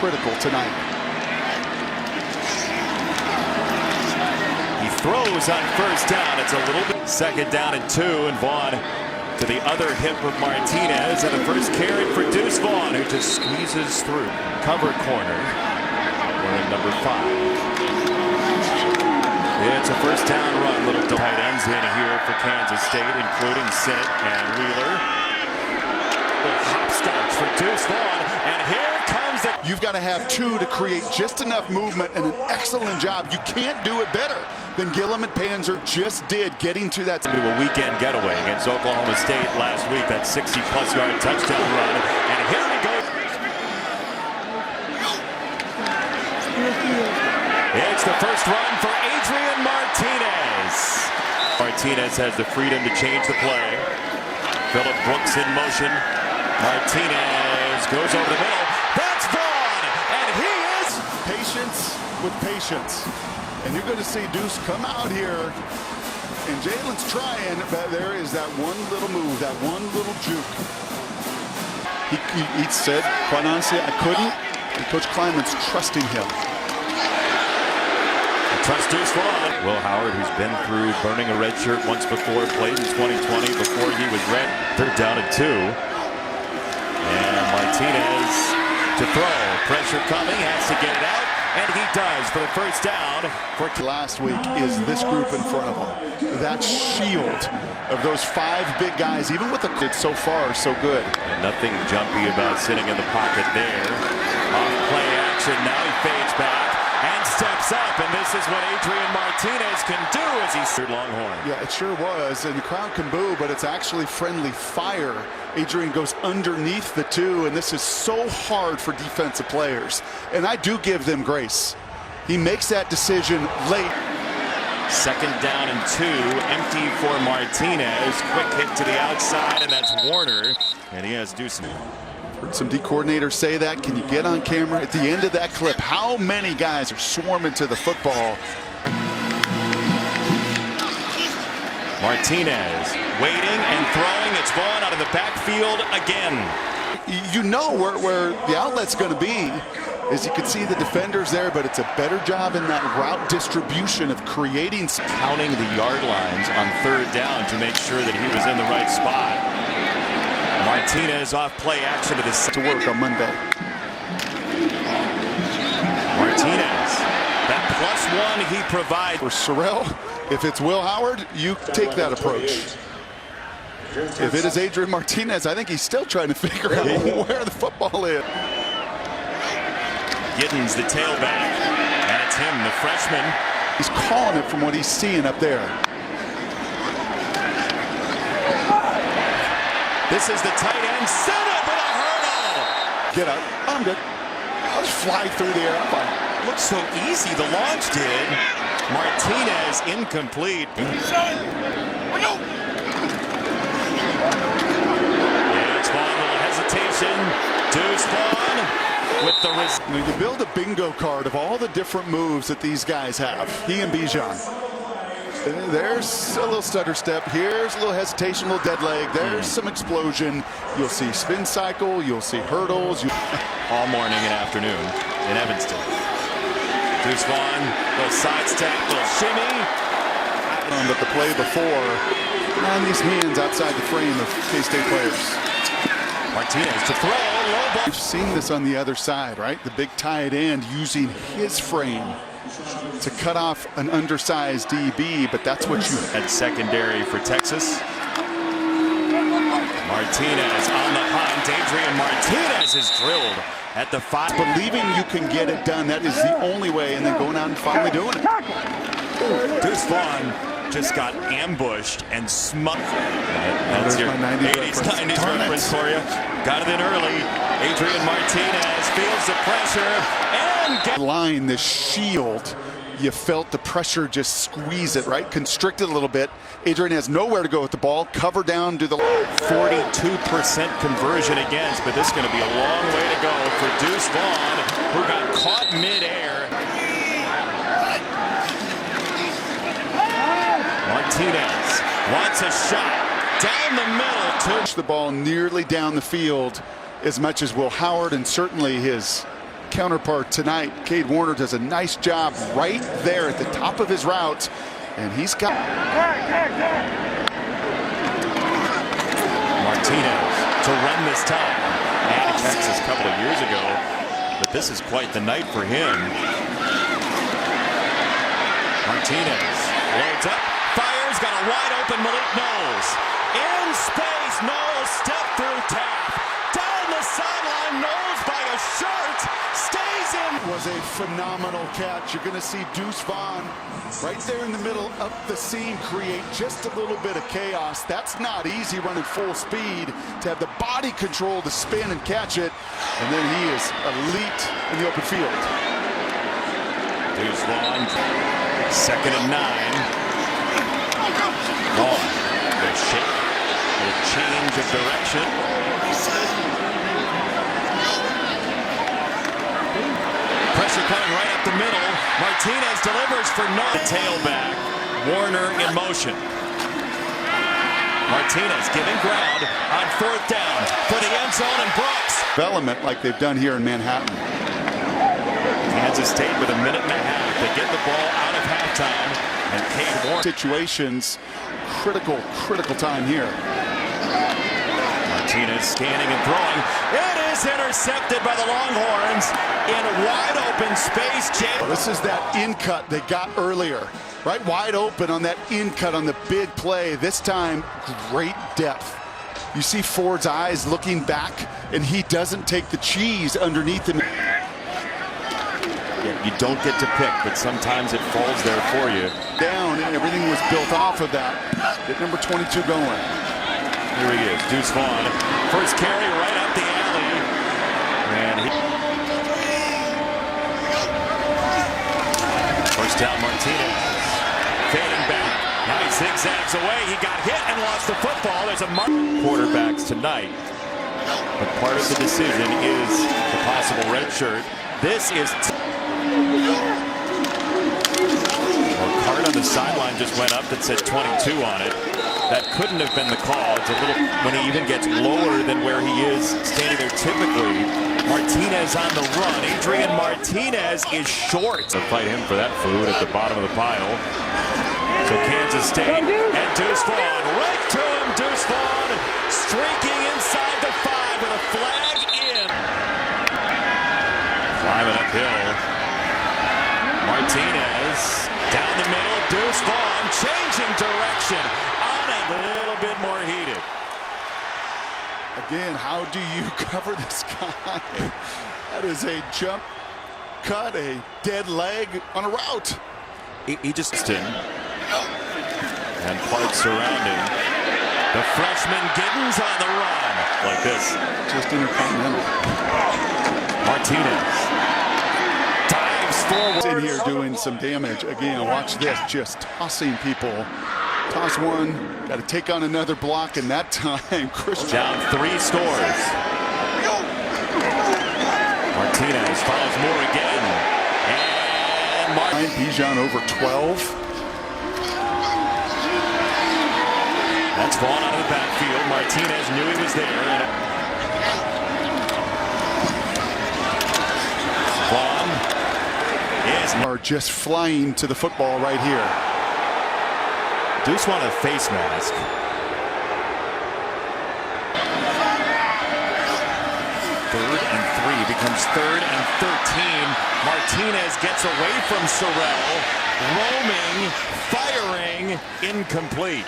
critical tonight. He throws on first down. It's a little bit. Second down and 2, and Vaughn to the other hip of Martinez, and the first carry for Deuce Vaughn, who just squeezes through. Cover corner. We're in number 5. It's a first down run. Little tight ends in here for Kansas State, including Sinnott and Wheeler. Little hopscotch for Deuce Vaughn, and here comes the... You've got to have 2 to create just enough movement, and an excellent job. You can't do it better than Gillum and Panzer just did, getting to that. To a weekend getaway against Oklahoma State last week, that 60-plus yard touchdown run, and here he goes. It's the first run for Adrian Martinez. Martinez has the freedom to change the play. Phillip Brooks in motion. Martinez goes over the middle. That's Vaughn, and he is... Patience with patience. And you're going to see Deuce come out here, and Jalen's trying, but there is that one little move, that one little juke. He said, quite honestly, I couldn't, and Coach Kleinman's trusting him. Trust Deuce Vaughn. Will Howard, who's been through burning a red shirt once before, played in 2020 before he was red. Third down and 2. And Martinez to throw. Pressure coming, has to get it out. And he does for the first down. For last week is this group in front of him. That shield of those 5 big guys, even with the kids so far, so good. And nothing jumpy about sitting in the pocket there. Off play action, now he fades back and steps up. And this is what Adrian Martinez can do as he's third Longhorn. Yeah, it sure was. And the crowd can boo, but it's actually friendly fire. Adrian goes underneath the 2, and this is so hard for defensive players. And I do give them grace. He makes that decision late. Second down and 2, empty for Martinez. Quick hit to the outside, and that's Warner. And he has Deuce. Heard some D coordinators say that. Can you get on camera at the end of that clip? How many guys are swarming to the football? Martinez waiting and throwing. It's Vaughn out of the backfield again. You know where the outlet's going to be. As you can see the defenders there, but it's a better job in that route distribution of creating. Counting the yard lines on third down to make sure that he was in the right spot. Martinez off play action to work on Monday. Martinez, that +1 he provides. For Sorrell, if it's Will Howard, you take that approach. If it is Adrian Martinez, I think he's still trying to figure out where the football is. Giddens, the tailback, and it's him, the freshman. He's calling it from what he's seeing up there. This is the tight end, Sinnott with a hurdle. Get up. I'm good. I'll just fly through the air. I'm fine. Looks so easy, the launch did. Martinez incomplete. It's Vaughn, little hesitation. Deuce Vaughn with the wrist. You build a bingo card of all the different moves that these guys have. He and Bijan. There's a little stutter step. Here's a little hesitation, a little dead leg. There's some explosion. You'll see spin cycle. You'll see hurdles. All morning and afternoon in Evanston. Deuce Vaughn, little sidestep, little shimmy. But the play before, on these hands outside the frame of K-State players. Martinez to throw, low ball. We've seen this on the other side, right? The big tight end using his frame to cut off an undersized DB, but that's what you... At secondary for Texas. Martinez on the hunt. Adrian Martinez is drilled at the 5. Believing you can get it done, that is the only way, and then going out and finally doing it. Deuce Vaughn just got ambushed and smothered. That's your 80s, 90s reference for you. Got it in early. Adrian Martinez feels the pressure and line, this shield. You felt the pressure just squeeze it, right? Constrict it a little bit. Adrian has nowhere to go with the ball. Cover down to the 42% conversion against, but this is going to be a long way to go for Deuce Vaughn, who got caught midair. Martinez wants a shot down the middle. The ball nearly down the field as much as Will Howard and certainly his counterpart tonight. Cade Warner does a nice job right there at the top of his route, and he's got Martinez to run this time. And Texas a couple of years ago, but this is quite the night for him. Martinez loads up, fires, got a wide open Malik Knowles. In space, Knowles step through Taft. Down the sideline, Knowles by a shirt, stays in. Was a phenomenal catch. You're going to see Deuce Vaughn right there in the middle, up the seam, create just a little bit of chaos. That's not easy running full speed to have the body control to spin and catch it. And then he is elite in the open field. Deuce Vaughn, 2nd and 9. Vaughn, the shake, the change of direction. Pressure coming right up the middle. Martinez delivers for no. The tailback. Warner in motion. Martinez giving ground on 4th down for the end zone and Brooks. Development like they've done here in Manhattan. Kansas State with a minute and a half to get the ball out of halftime. And Cade Warner. Situations, critical time here. Martinez scanning and throwing. It is intercepted by the Longhorns in wide open space. This is that in cut they got earlier. Right wide open on that in cut on the big play. This time, great depth. You see Ford's eyes looking back, and he doesn't take the cheese underneath him. You don't get to pick, but sometimes it falls there for you. Down, and everything was built off of that. Get number 22 going. Here he is, Deuce Vaughn. First carry right up the alley. And first down, Martinez. Fading back. Now he zigzags away. He got hit and lost the football. There's a quarterbacks tonight. But part of the decision is the possible red shirt. This is... Well, card on the sideline just went up that said 22 on it. That couldn't have been the call. It's a little, when he even gets lower than where he is standing there typically. Martinez on the run. Adrian Martinez is short. So fight him for that food at the bottom of the pile. So Kansas State and Deuce Vaughn. Right to him, Deuce Vaughn. Streaking inside the 5 with a flag in. Climbing uphill. Martinez down the middle. Deuce Vaughn changing direction. A little bit more heated. Again, how do you cover this guy? That is a jump cut, a dead leg on a route. He just and parts surrounding. The freshman Giddens on the run like this. Just intercontinental. Martinez dives forward. In here doing some damage. Again, watch this, just tossing people. Toss one, got to take on another block, and that time, Christian. Down 3 scores. Martinez follows more again. And Bijan over 12. That's Vaughn out of the backfield. Martinez knew he was there. Vaughn are just flying to the football right here. Deuce Vaughn a face mask. 3rd and 3 becomes 3rd and 13. Martinez gets away from Sorrell. Roaming, firing, incomplete.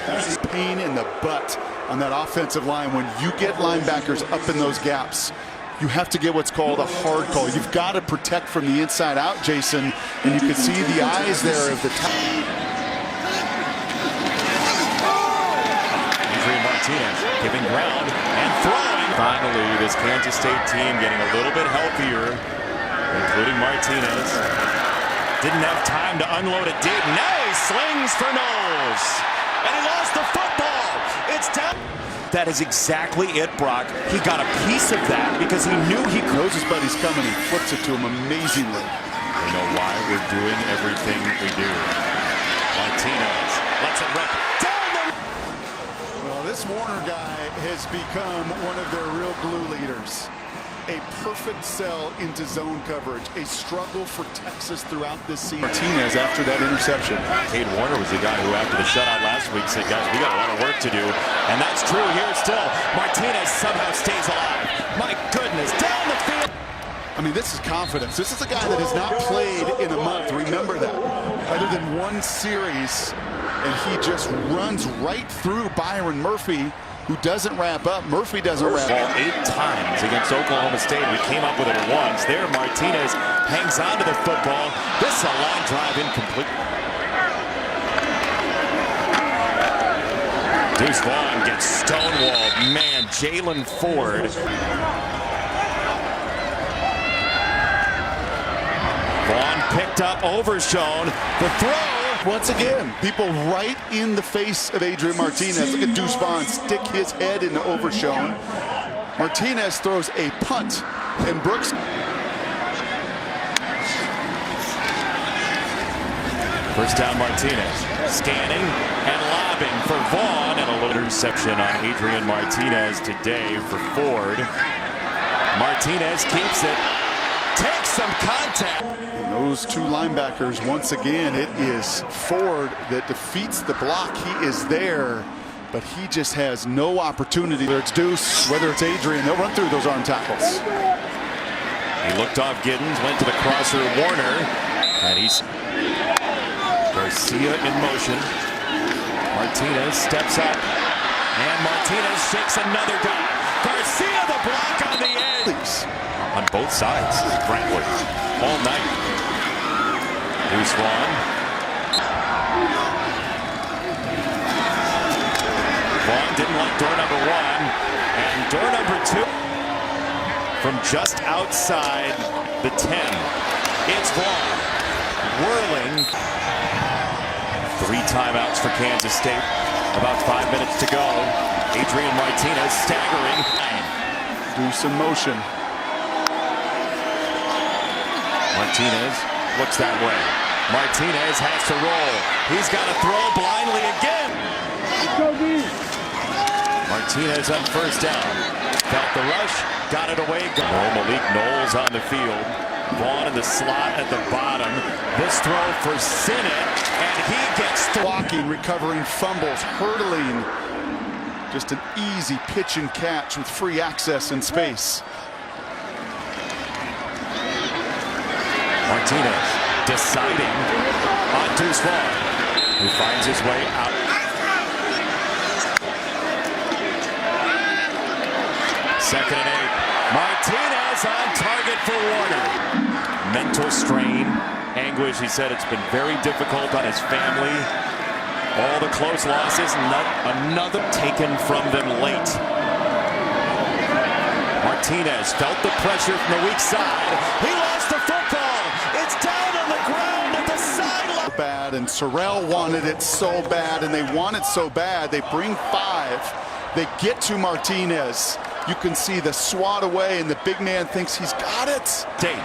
That's pain in the butt on that offensive line. When you get linebackers up in those gaps, you have to get what's called a hard call. You've got to protect from the inside out, Jason. And you can see the eyes there of the top. Martinez giving ground and throwing. Finally, this Kansas State team getting a little bit healthier, including Martinez. Didn't have time to unload a dig. Now he slings for Knowles. And he lost the football. It's down. That is exactly it, Brock. He got a piece of that because he knew he knows his buddy's coming. He flips it to him amazingly. They know why we're doing everything we do. Martinez lets it rip. This Warner guy has become one of their real glue leaders. A perfect sell into zone coverage. A struggle for Texas throughout this season. Martinez after that interception. Cade Warner was the guy who, after the shutout last week, said, guys, we got a lot of work to do. And that's true here still. Martinez somehow stays alive. My goodness, down the field. I mean, this is confidence. This is a guy that has not played in a month. Remember that. Other than one series, and he just runs right through Byron Murphy, who doesn't wrap up. Murphy doesn't wrap up. 8 times against Oklahoma State. We came up with it once. There, Martinez hangs on to the football. This is a line drive incomplete. Deuce Vaughn gets stonewalled. Man, Jalen Ford. Vaughn picked up, overshown. The throw. Once again, people right in the face of Adrian Martinez. Look at Deuce Vaughn stick his head into overshown. Martinez throws a punt, and Brooks. First down, Martinez. Scanning and lobbing for Vaughn, and a little interception on Adrian Martinez today for Ford. Martinez keeps it. Takes some contact. And those two linebackers, once again, it is Ford that defeats the block. He is there, but he just has no opportunity. Whether it's Deuce, whether it's Adrian, they'll run through those arm tackles. He looked off Giddens, went to the crosser, Warner, and he's Garcia in motion. Martinez steps up, and Martinez shakes another guy. Garcia the block on the edge. On both sides, Brentwood, all night. Deuce Vaughn. Vaughn didn't like door number 1, and door number 2 from just outside the 10. It's Vaughn whirling. 3 timeouts for Kansas State. About 5 minutes to go. Adrian Martinez staggering. Deuce in motion. Martinez looks that way. Martinez has to roll. He's got to throw blindly again. Martinez on first down. Felt the rush, got it away. Malik Knowles on the field. Vaughn in the slot at the bottom. This throw for Sinnott, and he gets Blocking, recovering fumbles, hurdling. Just an easy pitch and catch with free access and space. Martinez deciding on Deuce Vaughn, who finds his way out. Second and 8. Martinez on target for Warner. Mental strain, anguish. He said it's been very difficult on his family. All the close losses, another taken from them late. Martinez felt the pressure from the weak side. He lost the football. It's down on the ground at the sideline. Bad, and Sorrell wanted it so bad, and they want it so bad. They bring 5. They get to Martinez. You can see the swat away, and the big man thinks he's got it. Date.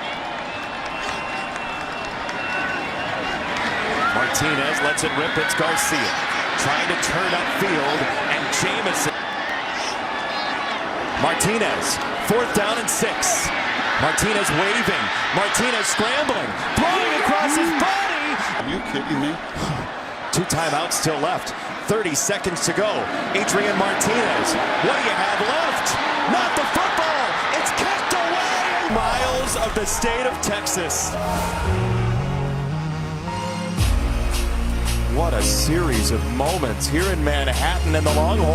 Martinez lets it rip. It's Garcia trying to turn upfield, and Jamison. Martinez, 4th down and 6. Martinez waving. Martinez scrambling, throwing across his body. Are you kidding me? 2 timeouts still left. 30 seconds to go. Adrian Martinez, what do you have left? Not the football. It's kicked away. Miles of the state of Texas. What a series of moments here in Manhattan, and the Longhorns